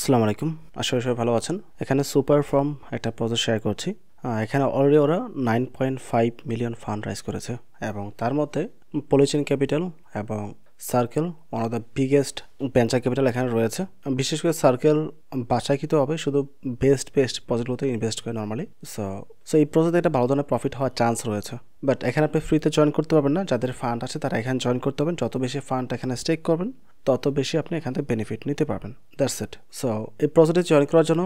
আসসালামু আলাইকুম। আশা করি সবাই ভালো আছেন। এখানে সুপার ফর্ম একটা প্রজেক্ট শেয়ার করছি। এখানে অলরেডি ওরা 9.5 মিলিয়ন ফান্ড রাইজ করেছে এবং তার মধ্যে পলিচেন ক্যাপিটাল এবং circle one of the biggest venture capital এখানে রয়েছে। বিশেষ করে সার্কেল বাছাইকৃত হবে শুধু বেস্ট প্রজেক্টগুলোতে ইনভেস্ট করে নর্মালি। সো এই প্রজেক্টে একটা ভালো ধরনের প্রফিট হওয়ার চান্স রয়েছে। বাট এখানে আপনি ফ্রিতে জয়েন করতে পারবেন না। যাদের ফান্ড আছে তারা এখানে জয়েন করতে পারবেন। যত বেশি ফান্ড এখানে স্টেক করবেন তত বেশি আপনি এখান থেকে বেনিফিট নিতে পারবেন। That's it. সো এই প্রজেক্টে জয়েন করার জন্য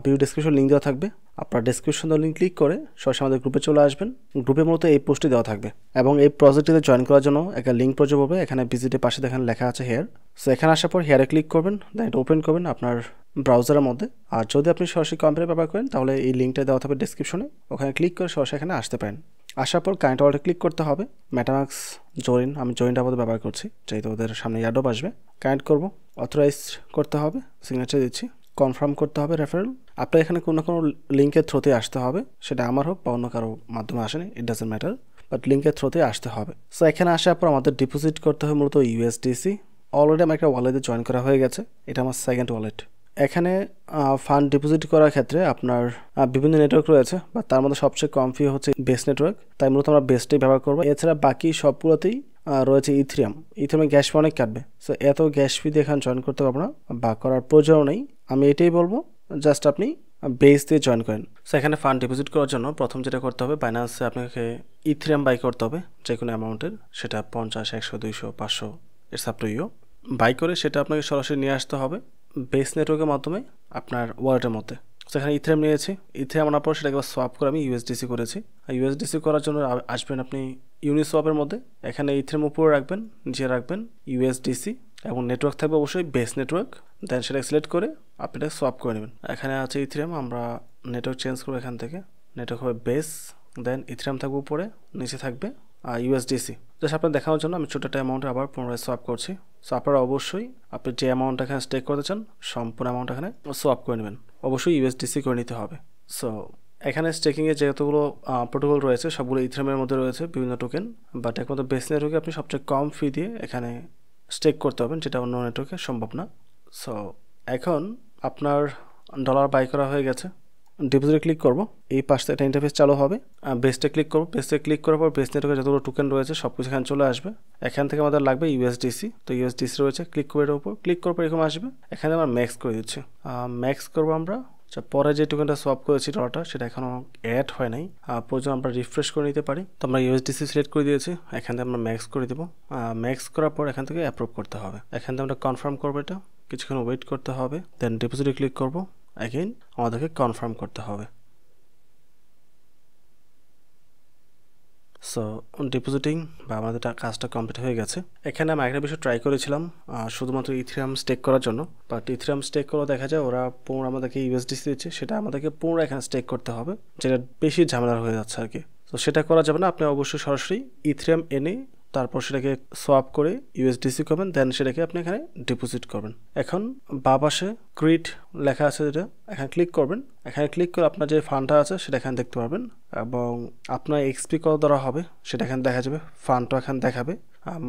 ভিডিও ডেসক্রিপশন লিঙ্ক দেওয়া থাকবে। আপনার ডেসক্রিপশন লিঙ্ক ক্লিক করে সরাসরি আমাদের গ্রুপে চলে আসবেন। গ্রুপের মূলত এই পোস্টটি দেওয়া থাকবে এবং এই প্রজেক্টটিতে জয়েন করার জন্য একটা লিঙ্ক প্রয়োজন হবে। এখানে ভিজিটের পাশে দেখেন লেখা আছে হেয়ার। সো এখানে আসার পর হেয়ারে ক্লিক করবেন, দেন এটা ওপেন করবেন আপনার ব্রাউজারের মধ্যে। আর যদি আপনি সরাসরি কম্পিউটার ব্যবহার করেন তাহলে এই লিঙ্কটা দেওয়া থাকবে ডেসক্রিপশনে, ওখানে ক্লিক করে সরাসরি এখানে আসতে পারেন। আসার পর কারেন্ট ওয়ালেটে ক্লিক করতে হবে। মেটামাক্স জয়েন, আমি জয়েনটা আপাতত ব্যবহার করছি যেহেতু ওদের সামনে অ্যাডব আসবে। কানেক্ট করব, অথরাইজ করতে হবে, সিগনেচার দিচ্ছি, কনফার্ম করতে হবে রেফারেল। আপনার এখানে কোনো না কোনো লিঙ্কের থ্রুতে আসতে হবে, সেটা আমার হোক বা অন্য কারো মাধ্যমে আসেনি, ইট ডাজেন্ট ম্যাটার, বাট লিঙ্কের থ্রুতে আসতে হবে। সো এখানে আসার পর আমাদের ডিপোজিট করতে হবে মূলত ইউএসডিসি। অলরেডি আমার একটা ওয়ালেটে জয়েন করা হয়ে গেছে, এটা আমার সেকেন্ড ওয়ালেট। এখানে ফান্ড ডিপোজিট করার ক্ষেত্রে আপনার বিভিন্ন নেটওয়ার্ক রয়েছে, বা তার মধ্যে সবচেয়ে কম ফি হচ্ছে বেস্ট নেটওয়ার্ক, তাই মূলত আমরা বেস্টটাই ব্যবহার করবো। এছাড়া বাকি সবগুলোতেই রয়েছে ইথিরিয়ামে গ্যাস ফি অনেক কাটবে। সো এত গ্যাস ফি দিয়ে এখানে জয়েন করতে পারবো না বা করার প্রয়োজনও নেই। আমি এটাই বলবো, জাস্ট আপনি বেস দিয়ে জয়েন করেন। সো এখানে ফান্ড ডিপোজিট করার জন্য প্রথম যেটা করতে হবে, বাইন্যান্সে আপনাকে ইথিরিয়াম বাই করতে হবে যে কোনো অ্যামাউন্টের, সেটা 50, 100, 200, 500, it's up to you. Buy করে সেটা আপনাকে সরাসরি নিয়ে আসতে হবে বেস নেটওয়ার্কের মাধ্যমে আপনার ওয়ালেটের মধ্যে। সেখানে ইথিরিয়াম নিয়েছি, ইথিরিয়াম আনার পর সেটাকে সোয়াপ করে আমি ইউএসডিসি করেছি। ইউএসডিসি করার জন্য আসবেন আপনি ইউনিসোয়াপের মধ্যে, এখানে ইথিরিয়াম উপরে রাখবেন, নিচে রাখবেন ইউএসডিসি এবং নেটওয়ার্ক থাকবে অবশ্যই বেস নেটওয়ার্ক। দেন সেটা সিলেক্ট করে আপনি এটা সোয়াপ করে নেবেন। এখানে আছে ইথিরিয়াম, আমরা নেটওয়ার্ক চেঞ্জ করবো এখান থেকে, নেটওয়ার্ক হবে বেস, দেন ইথিরিয়াম থাকবে উপরে, নিচে থাকবে ইউএসডিসি। জাস্ট আপনার দেখানোর জন্য আমি ছোটো একটা অ্যামাউন্টে আবার পুনরায় সোয়াপ করছি। সো আপনারা অবশ্যই আপনি যে অ্যামাউন্ট এখানে স্টেক করতে চান সম্পূর্ণ অ্যামাউন্ট এখানে সোয়াপ করে নেবেন, অবশ্যই ইউএসডিসি করে নিতে হবে। সো এখানে স্টেকিংয়ে যেগুলো প্রোটোকল রয়েছে সবগুলো ইথিরিয়ামের মধ্যে রয়েছে বিভিন্ন টোকেন, বাট একমাত্র বেস নেটওয়ার্কে আপনি সবচেয়ে কম ফি দিয়ে এখানে স্টেক করতে হবেন, যেটা অন্য নেটওয়ার্কে সম্ভব না। সো এখন আপনার ডলার বাই করা হয়ে গেছে, ডিপোজিটে ক্লিক করব, এই পাশে একটা ইন্টারফেস চালু হবে। বেসটে ক্লিক করব, বেসটে ক্লিক করার পর বেস নেটওয়ার্কে যতগুলো টোকেন রয়েছে সব কিছু এখানে চলে আসবে। এখান থেকে আমাদের লাগবে ইউএসডিসি, তো ইউএসডিসি রয়েছে, ক্লিক করে এর উপর, ক্লিক করার পর এরকম আসবে। এখানে আমরা ম্যাক্স করে দিচ্ছি, ম্যাক্স করবো আমরা। পরে যে টোকেনটা সোয়াপ করেছি ডলারটা, সেটা এখনও অ্যাড হয় নাই, প্রয়োজন আমরা রিফ্রেশ করে নিতে পারি। তো আমরা ইউএসডিসি সিলেক্ট করে দিয়েছি, এখান থেকে আমরা ম্যাক্স করে দেবো। ম্যাক্স করার পর এখান থেকে অ্যাপ্রুভ করতে হবে, এখান থেকে আমরা কনফার্ম করবো, এটা কিছুক্ষণ ওয়েট করতে হবে। দেন ডিপোজিটে ক্লিক করবো, অ্যাগেইন আমাদেরকে কনফার্ম করতে হবে। সো ডিপোজিটিং বা আমাদের কাজটা কমপ্লিট হয়ে গেছে। এখানে আমি একটা বিষয় ট্রাই করেছিলাম শুধুমাত্র ইথিরিয়াম স্টেক করার জন্য, বাট ইথিরিয়াম স্টেক করে দেখা যায় ওরা পুরো আমাদেরকে ইউএসডিসি দিচ্ছে, সেটা আমাদেরকে পুরো এখানে স্টেক করতে হবে, যেটা বেশি ঝামেলা হয়ে যাচ্ছে আর কি। তো সেটা করা যাবে না, আপনি অবশ্যই সরাসরি ইথিরিয়াম এনে তারপর সেটাকে সোয়াপ করে ইউএসডিসি করবেন, দেন সেটাকে আপনি এখানে ডিপোজিট করবেন। এখন বা পাশে ক্রিট লেখা আছে, যেটা এখানে ক্লিক করবেন। এখানে ক্লিক করে আপনার যে ফান্ডটা আছে সেটা এখানে দেখতে পারবেন এবং আপনার এক্সপি কত দ্বারা হবে সেটা এখানে দেখা যাবে, ফান্ডটা এখানে দেখাবে।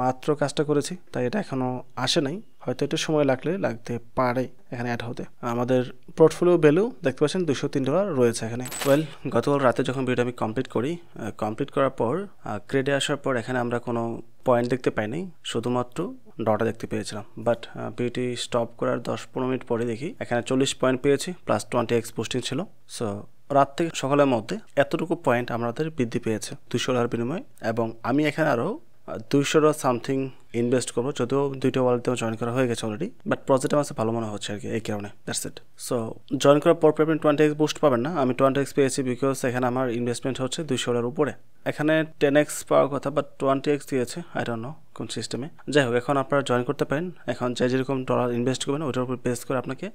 মাত্র কাজটা করেছি তাই এটা এখনও আসে নাই, হয়তো একটু সময় লাগতে পারে এখানে অ্যাড হতে। আমাদের পোর্টফোলিও ভ্যালু দেখতে পাচ্ছেন $203 রয়েছে এখানে। গতকাল রাতে যখন ভিডিওটা আমি কমপ্লিট করার পর ক্রেডে আসার পর এখানে আমরা কোনো পয়েন্ট দেখতে পাইনি, শুধুমাত্র ডটা দেখতে পেয়েছিলাম। বাট ভিডিওটি স্টপ করার 10-15 মিনিট পরে দেখি এখানে 40 পয়েন্ট পেয়েছি, প্লাস 20x পোস্টিং ছিল। সো রাত থেকে সকালের মধ্যে এতটুকু পয়েন্ট আমাদের বৃদ্ধি পেয়েছে $200 বিনিময়ে, এবং আমি এখানে আরও $200 সামথিং ইনভেস্ট করবো, যদিও দুইটা ওয়ালেটে জয়েন করা হয়ে গেছে অলরেডি, বাট প্রজেক্ট আমার ভালো মনে হচ্ছে আর কি, এই কারণে। That's it. সো জয়েন করার পর আপনি 20x বুস্ট পাবেন না, আমি 20x পেয়েছি বিকজ এখানে আমার ইনভেস্টমেন্ট হচ্ছে $200 উপরে। এখানে 10x পাওয়ার কথা, বাট 20x দিয়েছে, আই ডোন্ট নো কোন সিস্টেমে। যাই হোক, এখন আপনারা জয়েন করতে পারেন। এখন যেরকম ডলার ইনভেস্ট করবেন ওইটার উপর বেস করে আপনাকে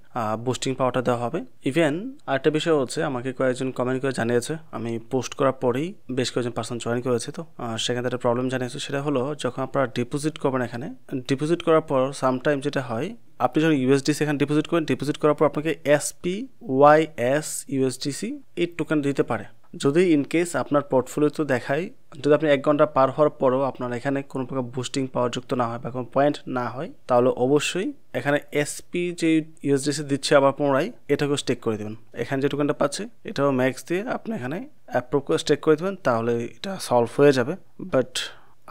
বুস্টিং পাওয়ারটা দেওয়া হবে। ইভেন আরেকটা বিষয় হচ্ছে, আমাকে কয়েকজন কমেন্ট করে জানিয়েছে, আমি পোস্ট করার পরেই বেশ কয়েকজন পার্সন জয়েন করেছে, তো সেখানে একটা প্রবলেম জানিয়েছে। সেটা হলো যখন আপনারা ডিপোজিট করবেন, এখানে ডিপোজিট করার পর সামটাইম যেটা হয়, আপনি যখন ইউএসডিসি এখানে ডিপোজিট করেন, ডিপোজিট করার পর আপনাকে SPYS USDC এই টোকেন দিতে পারে। যদি ইনকেস আপনার পোর্টফোলিওতে দেখায়, যদি আপনি 1 ঘন্টা পার হওয়ার পরেও আপনার এখানে কোনো প্রকার বুস্টিং পাওয়ার যুক্ত না হয় বা কোনো পয়েন্ট না হয়, তাহলে অবশ্যই এখানে এসপি যে ইউএসডিসি দিচ্ছে আবার পুনরায় এটাকেও স্টেক করে দেবেন। এখানে যে টোকেনটা পাচ্ছে এটাও ম্যাক্স দিয়ে আপনি এখানে অ্যাপ্রুভ করে স্টেক করে দেবেন, তাহলে এটা সলভ হয়ে যাবে। বাট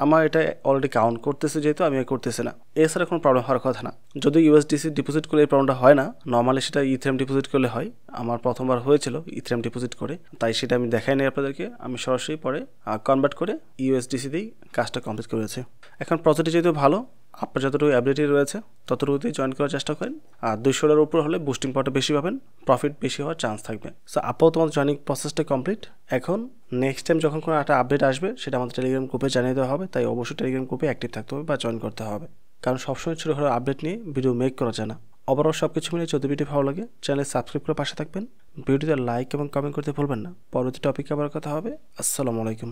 আমার এটা অলরেডি কাউন্ট করতেছে, যেহেতু আমি করতেছি না, এছাড়া কোনো প্রবলেম হওয়ার কথা না। যদি ইউএসডিসি ডিপোজিট করলে এই প্রবলেমটা হয় না, নর্মালি সেটা ইথেরিয়াম ডিপোজিট করলে হয়। আমার প্রথমবার হয়েছিল ইথেরিয়াম ডিপোজিট করে, তাই সেটা আমি দেখাই নাই আপনাদেরকে। আমি সরাসরি পরে কনভার্ট করে ইউএসডিসি দিয়েই কাজটা কমপ্লিট করেছি। এখন প্রজেক্টটি যেহেতু ভালো, আপনার যতটুকু অ্যাবিলিটি রয়েছে ততটুকুতেই জয়েন করার চেষ্টা করেন। আর 200 উপর হলে বুস্টিং পাওয়াটা বেশি পাবেন, প্রফিট বেশি হওয়ার চান্স থাকবে। সো আপাতত তোমাদের জয়েনিং প্রসেসটা কমপ্লিট। এখন নেক্সট টাইম যখন কোনো একটা আপডেট আসবে সেটা আমাদের টেলিগ্রাম গ্রুপে জানিয়ে দেওয়া হবে, তাই অবশ্যই টেলিগ্রাম গ্রুপে অ্যাক্টিভ থাকতে হবে বা জয়েন করতে হবে, কারণ সবসময় ছোটোখাটো আপডেট নিয়ে ভিডিও মেক করা যায় না। ওভারঅল সব কিছু মিলে যদি ভিডিও ভালো লাগে চ্যানেল সাবস্ক্রাইব করে পাশে থাকবেন, ভিডিওতে লাইক এবং কমেন্ট করতে ভুলবেন না। পরবর্তী টপিকে আবার কথা হবে। আসসালামু আলাইকুম।